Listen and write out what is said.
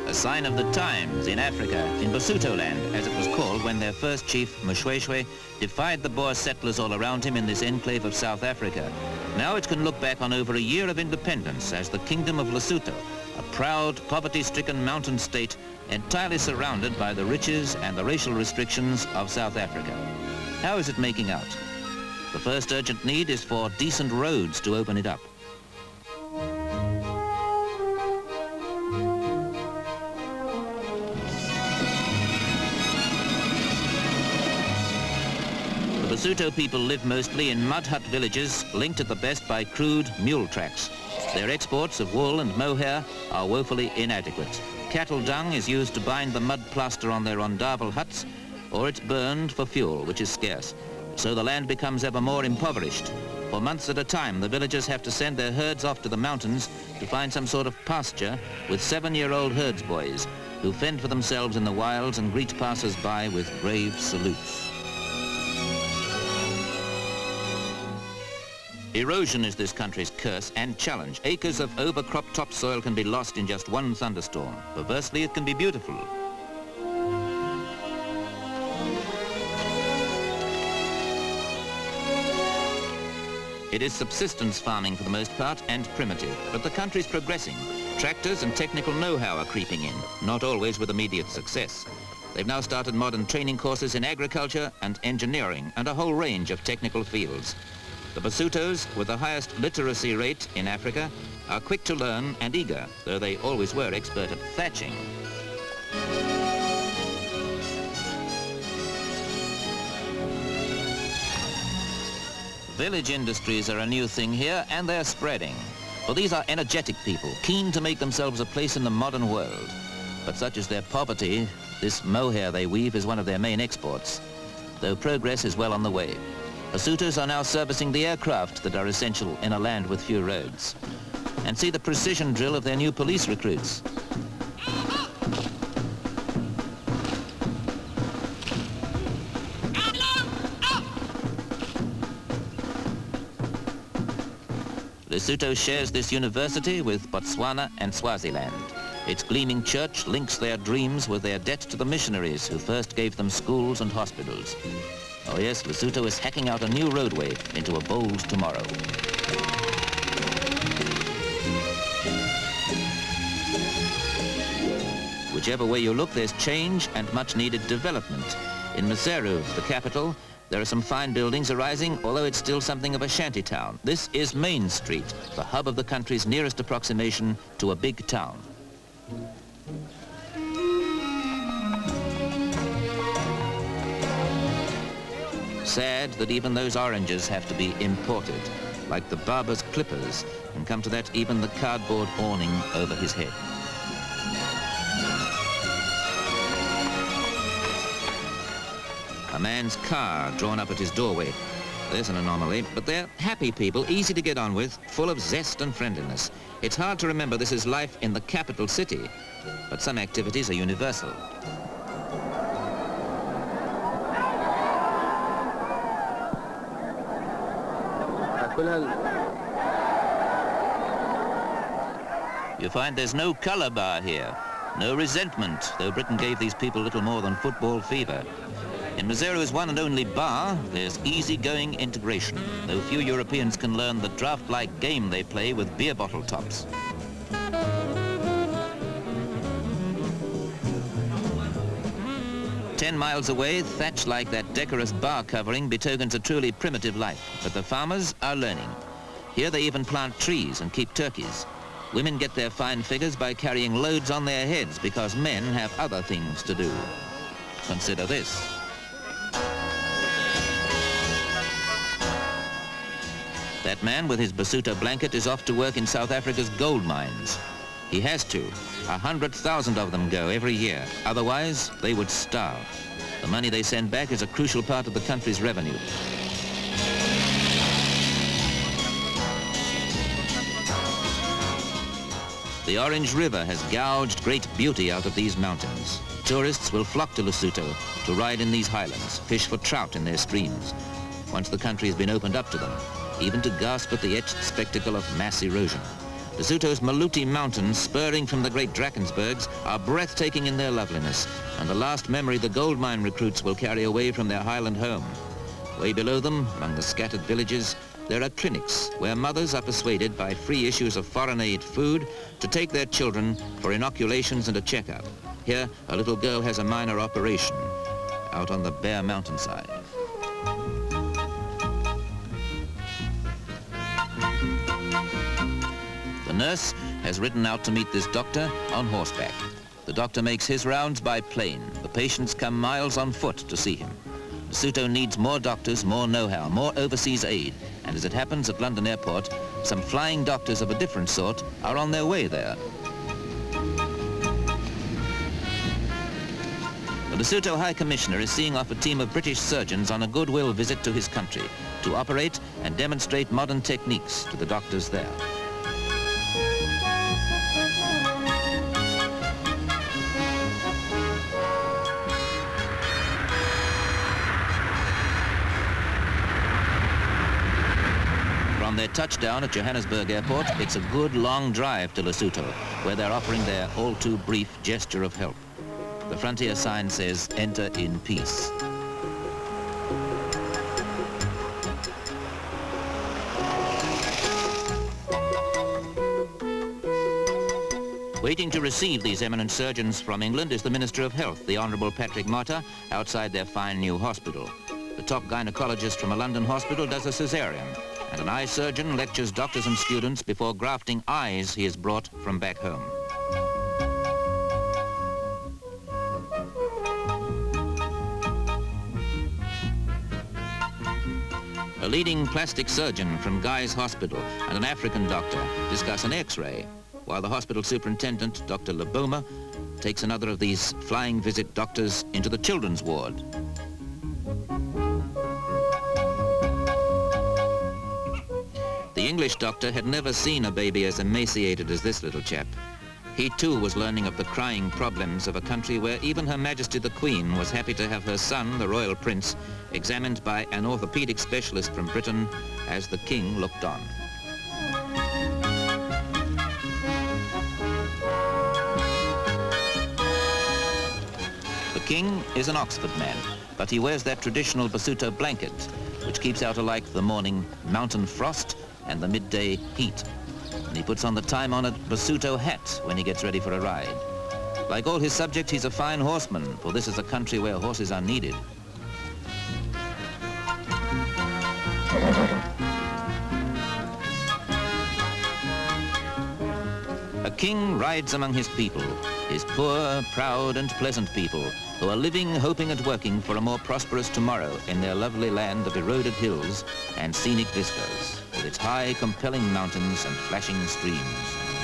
A sign of the times in Africa, in Basutoland, as it was called when their first chief, Mshoeshoe, defied the Boer settlers all around him in this enclave of South Africa. Now it can look back on over a year of independence as the Kingdom of Lesotho, a proud, poverty-stricken mountain state entirely surrounded by the riches and the racial restrictions of South Africa. How is it making out? The first urgent need is for decent roads to open it up. The Basuto people live mostly in mud hut villages linked at the best by crude mule tracks. Their exports of wool and mohair are woefully inadequate. Cattle dung is used to bind the mud plaster on their ondavel huts, or it's burned for fuel, which is scarce. So the land becomes ever more impoverished. For months at a time, the villagers have to send their herds off to the mountains to find some sort of pasture with 7-year-old herdsboys who fend for themselves in the wilds and greet passers-by with grave salutes. Erosion is this country's curse and challenge. Acres of overcropped topsoil can be lost in just one thunderstorm. Perversely, it can be beautiful. It is subsistence farming for the most part and primitive, but the country's progressing. Tractors and technical know-how are creeping in, not always with immediate success. They've now started modern training courses in agriculture and engineering and a whole range of technical fields. The Basutos, with the highest literacy rate in Africa, are quick to learn and eager, though they always were expert at thatching. Village industries are a new thing here, and they're spreading. For these are energetic people, keen to make themselves a place in the modern world. But such is their poverty, this mohair they weave is one of their main exports, though progress is well on the way. Basutos are now servicing the aircraft that are essential in a land with few roads. And see the precision drill of their new police recruits. Lesotho shares this university with Botswana and Swaziland. Its gleaming church links their dreams with their debt to the missionaries who first gave them schools and hospitals. Oh yes, Lesotho is hacking out a new roadway into a bold tomorrow. Whichever way you look, there's change and much needed development. In Mshoeshoe, the capital, there are some fine buildings arising, although it's still something of a shanty town. This is Main Street, the hub of the country's nearest approximation to a big town. Sad that even those oranges have to be imported, like the barber's clippers, and come to that even the cardboard awning over his head. A man's car drawn up at his doorway. There's an anomaly, but they're happy people, easy to get on with, full of zest and friendliness. It's hard to remember this is life in the capital city, but some activities are universal. You find there's no colour bar here, no resentment, though Britain gave these people little more than football fever. In Mshoeshoe's one and only bar, there's easy-going integration, though few Europeans can learn the draft-like game they play with beer bottle tops. "10 miles away, thatch like that decorous bar covering betokens a truly primitive life, but the farmers are learning. Here they even plant trees and keep turkeys. Women get their fine figures by carrying loads on their heads because men have other things to do. Consider this. That man with his Basuto blanket is off to work in South Africa's gold mines. He has to. 100,000 of them go every year. Otherwise, they would starve. The money they send back is a crucial part of the country's revenue. The Orange River has gouged great beauty out of these mountains. Tourists will flock to Lesotho to ride in these highlands, fish for trout in their streams, once the country has been opened up to them, even to gasp at the etched spectacle of mass erosion. Lesotho's Maluti Mountains, spurring from the great Drakensbergs, are breathtaking in their loveliness, and the last memory the gold mine recruits will carry away from their highland home. Way below them, among the scattered villages, there are clinics where mothers are persuaded by free issues of foreign aid food to take their children for inoculations and a checkup. Here, a little girl has a minor operation out on the bare mountainside. The nurse has ridden out to meet this doctor on horseback. The doctor makes his rounds by plane. The patients come miles on foot to see him. Basuto needs more doctors, more know-how, more overseas aid. And as it happens at London Airport, some flying doctors of a different sort are on their way there. The Lesotho High Commissioner is seeing off a team of British surgeons on a goodwill visit to his country to operate and demonstrate modern techniques to the doctors there. From their touchdown at Johannesburg Airport, it's a good long drive to Lesotho, where they're offering their all-too-brief gesture of help. The frontier sign says, "Enter in peace." Waiting to receive these eminent surgeons from England is the Minister of Health, the Honourable Patrick Martha, outside their fine new hospital. The top gynecologist from a London hospital does a cesarean, and an eye surgeon lectures doctors and students before grafting eyes he has brought from back home. A leading plastic surgeon from Guy's Hospital and an African doctor discuss an X-ray, while the hospital superintendent, Dr. Leboma, takes another of these flying visit doctors into the children's ward. The English doctor had never seen a baby as emaciated as this little chap. He too was learning of the crying problems of a country where even Her Majesty the Queen was happy to have her son, the Royal Prince, examined by an orthopedic specialist from Britain as the King looked on. The King is an Oxford man, but he wears that traditional Basuto blanket, which keeps out alike the morning mountain frost and the midday heat. And he puts on the time-honored Basuto hat when he gets ready for a ride. Like all his subjects, he's a fine horseman, for this is a country where horses are needed. A king rides among his people, his poor, proud and pleasant people, who are living, hoping and working for a more prosperous tomorrow in their lovely land of eroded hills and scenic vistas, with its high, compelling mountains and flashing streams.